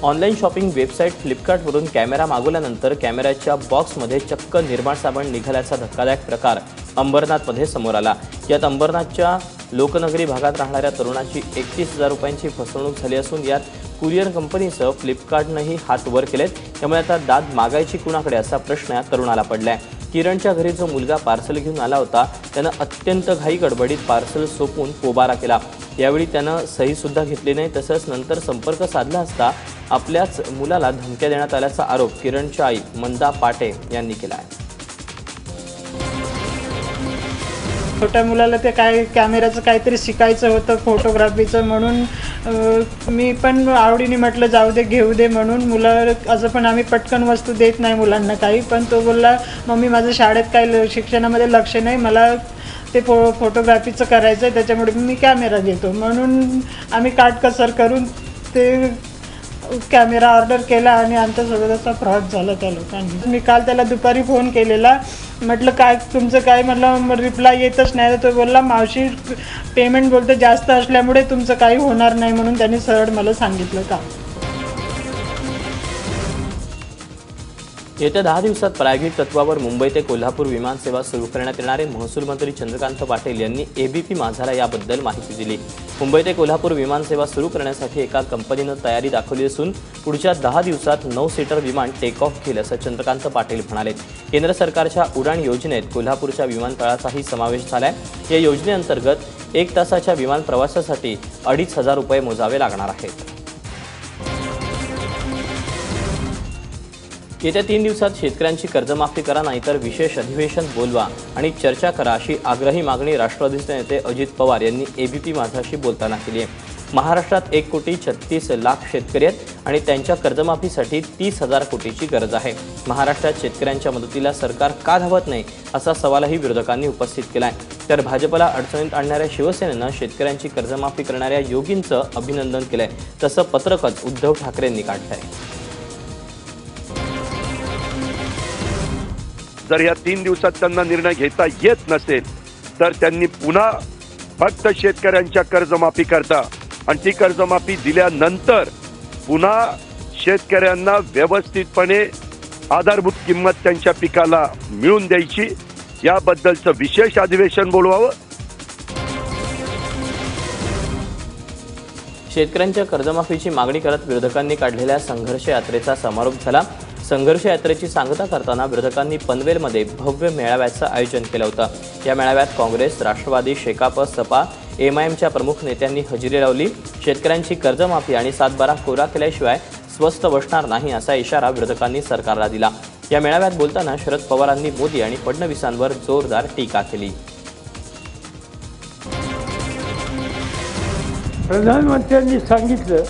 Online shopping website फ्लिपकार्टवरून camera मागवल्यानंतर कॅमेऱ्याच्या बॉक्समध्ये चक्क निर्माण साबण निघाल्याचा धक्कादायक प्रकार अंबरनाथमध्ये समोर आला। यात अंबरनाथच्या लोकनगरी भागात राहणाऱ्या तरुणाची 31,000 रुपयांची फसवणूक झाली असून यात कुरिअर कंपनीसह फ्लिपकार्टनेही हात वर केलेत। त्यामुळे आता दाद मागायची कुणाकडे असा प्रश्न या तरुणाला पडलाय। किरणच्या घरी जो मुलगा पार्सल घेऊन आला होता त्यानं अत्यंत घाई गडबडीत पार्सल सोपवून पोबारा केला। यावेळी त्यानं सही सुद्धा घेतली नाही। तसंच नंतर संपर्क साधला असता आपल्याच मुलाला धमक्या देण्यात आल्याचा आरोप किरणच्या आई मंदा पाटे यांनी केला आहे। छोट्या मुलाला ते काय कॅमेराचं काहीतरी शिकायचं होतं, फोटोग्राफीचं, म्हणून मी पण आवडीने म्हटलं जाऊ दे, घेऊ दे म्हणून। मुलं असं पण आम्ही पटकन वस्तू देत नाही मुलांना काही, पण तो बोलला मम्मी माझं शाळेत काही शिक्षणामध्ये लक्ष नाही, मला ते फोटोग्राफीचं करायचं आहे, त्याच्यामुळे मी कॅमेरा घेतो। म्हणून आम्ही काटकसर करून ते कॅमेरा ऑर्डर केला आणि आमच्यासोबत असा फ्रॉड झाला त्या लोकांनी। मी काल त्याला दुपारी फोन केलेला, म्हटलं काय तुमचं काय, म्हटलं रिप्लाय येतच नाही। तो बोलला मावशी पेमेंट बोलते जास्त असल्यामुळे तुमचं काही होणार नाही, म्हणून त्यांनी सरळ मला सांगितलं का। येत्या 10 दिवसात प्रायोगिक तत्वावर मुंबई ते कोल्हापूर विमानसेवा सुरू करण्यात येणार आहे। महसूल मंत्री चंद्रकांत पाटील यांनी एबीपी माझाला याबद्दल माहिती दिली। मुंबई ते कोल्हापूर विमानसेवा सुरू करण्यासाठी एका कंपनीनं तयारी दाखवली असून पुढच्या 10 दिवसात 9 सीटर विमान टेक ऑफ घेईल असं चंद्रकांत पाटील म्हणाले। केंद्र सरकारच्या उडान योजनेत कोल्हापूरच्या विमानतळाचाही समावेश झालाय। या योजनेअंतर्गत 1 तासाच्या विमान प्रवासासाठी 2,500 रुपये मोजावे लागणार आहेत। येत्या 3 दिवसात शेतकऱ्यांची कर्जमाफी करा, नाहीतर विशेष अधिवेशन बोलवा आणि चर्चा करा अशी आग्रही मागणी राष्ट्रवादीचे नेते अजित पवार यांनी एबीपी माझाशी बोलताना केली आहे। महाराष्ट्रात 1,36,00,000 शेतकरी आहेत आणि त्यांच्या कर्जमाफीसाठी 30,000 कोटीची गरज आहे। महाराष्ट्रात शेतकऱ्यांच्या मदतीला सरकार का धावत नाही असा सवालही विरोधकांनी उपस्थित केलाय। तर भाजपला अडचणीत आणणाऱ्या शिवसेनेनं शेतकऱ्यांची कर्जमाफी करणाऱ्या योगींचं अभिनंदन केलंय, तसं पत्रकच उद्धव ठाकरेंनी काढलंय। जर या 3 दिवसात त्यांना निर्णय घेता येत नसेल तर त्यांनी पुन्हा फक्त शेतकऱ्यांच्या कर्जमाफी करता आणि ती कर्जमाफी दिल्यानंतर पुन्हा शेतकऱ्यांना व्यवस्थितपणे आधारभूत किंमत त्यांच्या पिकाला मिळून द्यायची, याबद्दलचं विशेष अधिवेशन बोलवावं। शेतकऱ्यांच्या कर्जमाफीची मागणी करत विरोधकांनी काढलेल्या संघर्ष यात्रेचा समारोप झाला। संघर्ष यात्रेची सांगता करताना विरोधकांनी पनवेलमध्ये भव्य मेळाव्याचं आयोजन केलं होतं। या मेळाव्यात काँग्रेस, राष्ट्रवादी, शेकाप, सपा, एमआयएमच्या प्रमुख नेत्यांनी हजेरी लावली। शेतकऱ्यांची कर्जमाफी आणि 7/12 कोरा केल्याशिवाय स्वस्त बसणार नाही असा इशारा विरोधकांनी सरकारला दिला। या मेळाव्यात बोलताना शरद पवारांनी मोदी आणि फडणवीसांवर जोरदार टीका केली। प्रधानमंत्र्यांनी सांगितलं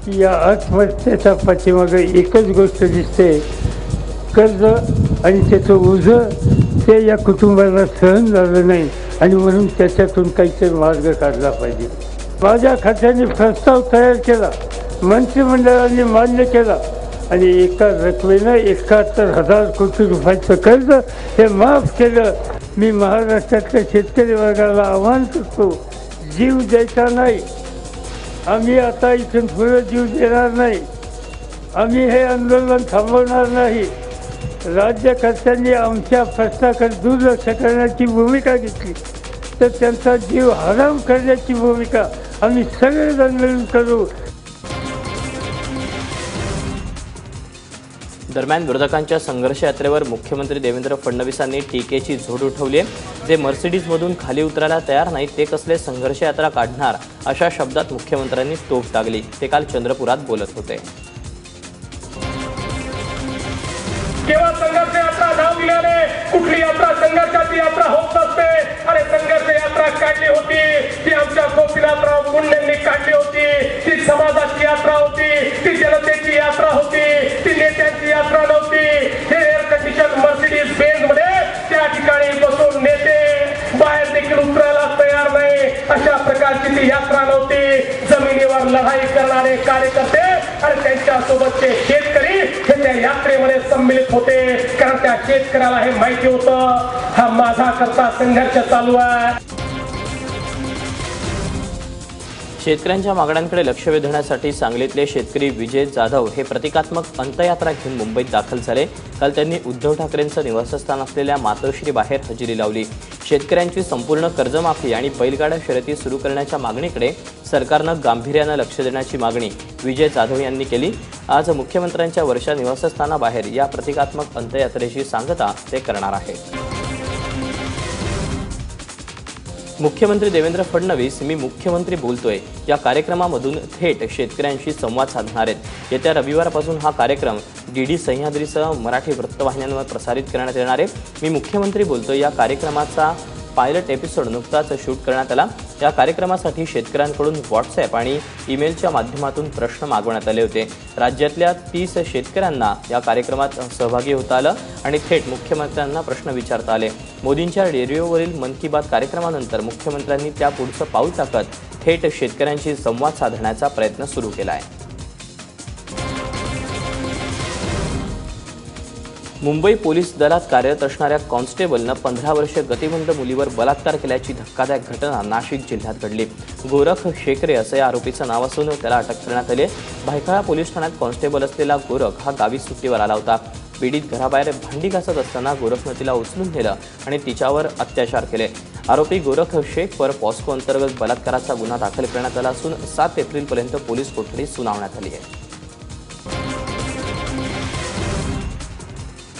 की या अर्थव्यवस्थेच्या पाठीमागे एकच गोष्ट दिसते, कर्ज आणि त्याचं ओझं ते या कुटुंबाला सहन झालं नाही आणि म्हणून त्याच्यातून काहीतरी मार्ग काढला पाहिजे। माझ्या खात्याने प्रस्ताव तयार केला, मंत्रिमंडळाने मान्य केला आणि एका रकमेनं 71,000 कोटी रुपयाचं कर्ज हे माफ केलं। मी महाराष्ट्रातल्या शेतकरी वर्गाला आवाहन करतो, जीव द्यायचा नाही। आम्ही आता इथून पुढे जीव देणार नाही, आम्ही हे आंदोलन थांबवणार नाही। राज्यकर्त्यांनी आमच्या प्रश्नाकडे दुर्लक्ष करण्याची भूमिका घेतली तर त्यांचा जीव हराम करण्याची भूमिका आम्ही सगळेजण मिळून करू। दरम्यान विरोधकांच्या संघर्ष यात्रेवर मुख्यमंत्री देवेंद्र फडणवीसांनी टीकेची झोड उठवली आहे। जे मर्सिडीजमधून खाली उतरायला तयार नाहीत ते कसले संघर्ष यात्रा काढणार अशा शब्दात मुख्यमंत्र्यांनी तोफ टाकली। ते काल चंद्रपुरात बोलत होते। केवळ संघर्ष यात्रा नाव दिल्याने कुठली यात्रा संघर्षाची यात्रा होत नसते। अरे संघर्ष यात्रा काढली होती ती आमच्या गोपीनाथराव मुंडेंनी काढली होती, ती समाजाची यात्रा होती, ती जनतेची यात्रा होती, ती नेत्यांची यात्रा नव्हती। हे एअर कंडिशन मर्सिडीज बेंझ मध्ये त्या ठिकाणी बसून नेते बाहेर देखील उतरायला तयार नाही अशा प्रकारची ती यात्रा नव्हती। जमिनीवर लढाई करणारे कार्यकर्ते आणि त्यांच्या सोबतचे शेतकरी हे त्या यात्रेमध्ये सम्मिलित होते, कारण त्या शेतकऱ्याला हे माहिती होतं हा माझा करता संघर्ष चालू आहे। शेतकऱ्यांच्या मागण्यांकडे लक्ष वेधण्यासाठी सांगलीतले शेतकरी विजय जाधव हे प्रतिकात्मक अंत्ययात्रा घेऊन मुंबईत दाखल झाले। काल त्यांनी उद्धव ठाकरेंचं निवासस्थान असलेल्या मातोश्री बाहेर हजेरी लावली। शेतकऱ्यांची संपूर्ण कर्जमाफी आणि बैलगाडा शर्यती सुरू करण्याच्या मागणीकडे सरकारनं गांभीर्यानं लक्ष देण्याची मागणी विजय जाधव यांनी केली। आज मुख्यमंत्र्यांच्या वर्षा निवासस्थानाबाहेर या प्रतिकात्मक अंत्ययात्रेची सांगता ते करणार आहेत। मुख्यमंत्री देवेंद्र फडणवीस मी मुख्यमंत्री बोलतोय या कार्यक्रमामधून थेट शेतकऱ्यांशी संवाद साधणार आहेत। येत्या रविवारपासून हा कार्यक्रम डीडी सह्याद्रीसह मराठी वृत्तवाहिन्यांवर प्रसारित करण्यात येणार आहे। मी मुख्यमंत्री बोलतोय या कार्यक्रमाचा पायलट एपिसोड नुकताच शूट करण्यात आला। या कार्यक्रमासाठी शेतकऱ्यांकडून व्हॉट्सॲप आणि ईमेलच्या माध्यमातून प्रश्न मागवण्यात आले होते। राज्यातल्या 30 शेतकऱ्यांना या कार्यक्रमात सहभागी होता आलं आणि थेट मुख्यमंत्र्यांना प्रश्न विचारता आले। मोदींच्या रेडिओवरील मन की बात कार्यक्रमानंतर मुख्यमंत्र्यांनी त्या पुढचं पाऊल टाकत थेट शेतकऱ्यांशी संवाद साधण्याचा प्रयत्न सुरू केला आहे। मुंबई पोलीस दलात कार्यरत असणाऱ्या कॉन्स्टेबलनं 15 वर्षीय गतिमंद मुलीवर बलात्कार केल्याची धक्कादायक घटना नाशिक जिल्ह्यात घडली। गोरख शेखरे असं या आरोपीचं नाव असून त्याला अटक करण्यात आली। भायखळा पोलीस ठाण्यात कॉन्स्टेबल असलेला गोरख हा गावी सुट्टीवर आला होता। पीडित घराबाहेर भांडी घासत असताना गोरखनं तिला उचलून नेलं आणि तिच्यावर अत्याचार केले। आरोपी गोरख शेखवर पॉस्को अंतर्गत बलात्काराचा गुन्हा दाखल करण्यात आला असून 7 एप्रिलपर्यंत पोलीस कोठडी सुनावण्यात आली आहे।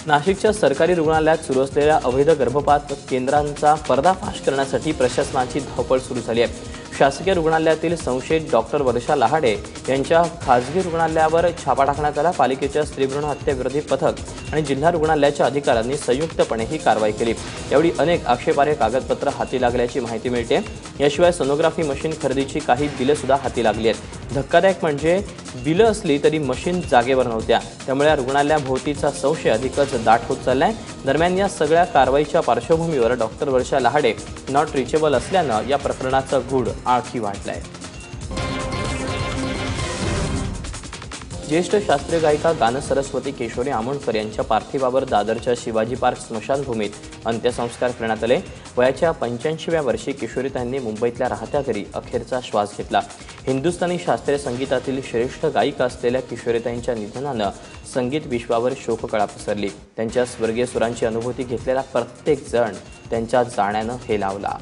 नाशिकच्या सरकारी रुग्णालयात सुरू असलेल्या अवैध गर्भपात केंद्रांचा पर्दाफाश करण्यासाठी प्रशासनाची धावपळ सुरू झाली आहे। शासकीय रुग्णालयातील संशयित डॉक्टर वर्षा लहाडे यांच्या खासगी रुग्णालयावर छापा टाकण्यात आला। पालिकेच्या स्त्रीभ्रूण हत्या विरोधी पथक आणि जिल्हा रुग्णालयाच्या अधिकाऱ्यांनी संयुक्तपणे ही कारवाई केली। यावेळी अनेक आक्षेपार्ह कागदपत्र हाती लागल्याची माहिती मिळते। याशिवाय सोनोग्राफी मशीन खरेदीची काही बिलं सुद्धा हाती लागली आहेत। धक्कादायक म्हणजे बिलं असली तरी मशीन जागेवर नव्हत्या, त्यामुळे रुग्णालयाभोवतीचा संशय अधिकच दाट होत चाललाय। दरम्यान या सगळ्या कारवाईच्या पार्श्वभूमीवर डॉक्टर वर्षा लहाडे नॉट रिचेबल असल्यानं या प्रकरणाचं गूढ आणखी वाढलंय। ज्येष्ठ शास्त्रीय गायिका गानसरस्वती केशवरी आमोणकर यांच्या पार्थिवावर दादरच्या शिवाजी पार्क स्मशानभूमीत अंत्यसंस्कार करण्यात आले। वयाच्या 85व्या वर्षी किशोरीताईंनी मुंबईतल्या राहत्या घरी अखेरचा श्वास घेतला। हिंदुस्थानी शास्त्रीय संगीतातील श्रेष्ठ गायिका असलेल्या किशोरीताईंच्या निधनानं संगीत विश्वावर शोककळा पसरली। त्यांच्या स्वर्गीय सुरांची अनुभूती घेतलेला प्रत्येक जण त्यांच्या जाण्यानं हेलावला।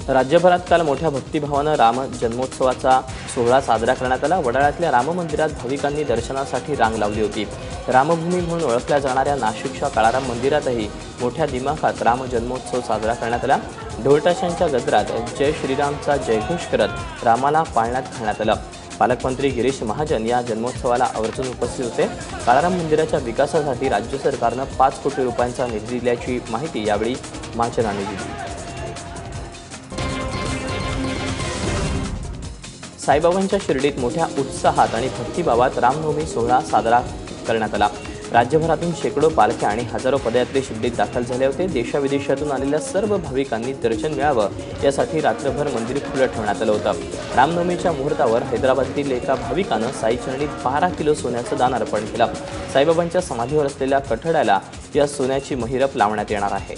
राज्यभरात काल मोठ्या भक्तिभावानं राम जन्मोत्सवाचा सोहळा साजरा करण्यात आला। वडाळ्यातल्या राम मंदिरात भाविकांनी दर्शनासाठी रांग लावली होती। रामभूमी म्हणून ओळखल्या जाणाऱ्या नाशिकच्या काळाराम मंदिरातही मोठ्या दिमाखात राम जन्मोत्सव साजरा करण्यात आला। ढोलताशांच्या गजरात जय श्रीरामचा जयघोष करत रामाला पाळण्यात घालण्यात आलं। पालकमंत्री गिरीश महाजन या जन्मोत्सवाला आवर्जून उपस्थित होते। काळाराम मंदिराच्या विकासासाठी राज्य सरकारनं 5 कोटी रुपयांचा निधी दिल्याची माहिती यावेळी महाजनांनी दिली। साईबाबांच्या शिर्डीत मोठ्या उत्साहात आणि भक्तिभावात रामनवमी सोहळा साजरा करण्यात आला। राज्यभरातून शेकडो पालख्या आणि हजारो पदयात्री शिर्डीत दाखल झाले होते। देशाविदेशातून आलेल्या सर्व भाविकांनी दर्शन मिळावं यासाठी रात्रभर मंदिर खुलं ठेवण्यात आलं होतं। रामनवमीच्या मुहूर्तावर हैदराबादतील एका भाविकानं साईचरणीत 12 किलो सोन्याचं दान अर्पण केलं। साईबाबांच्या समाधीवर असलेल्या कठड्याला या सोन्याची महिरप लावण्यात येणार आहे।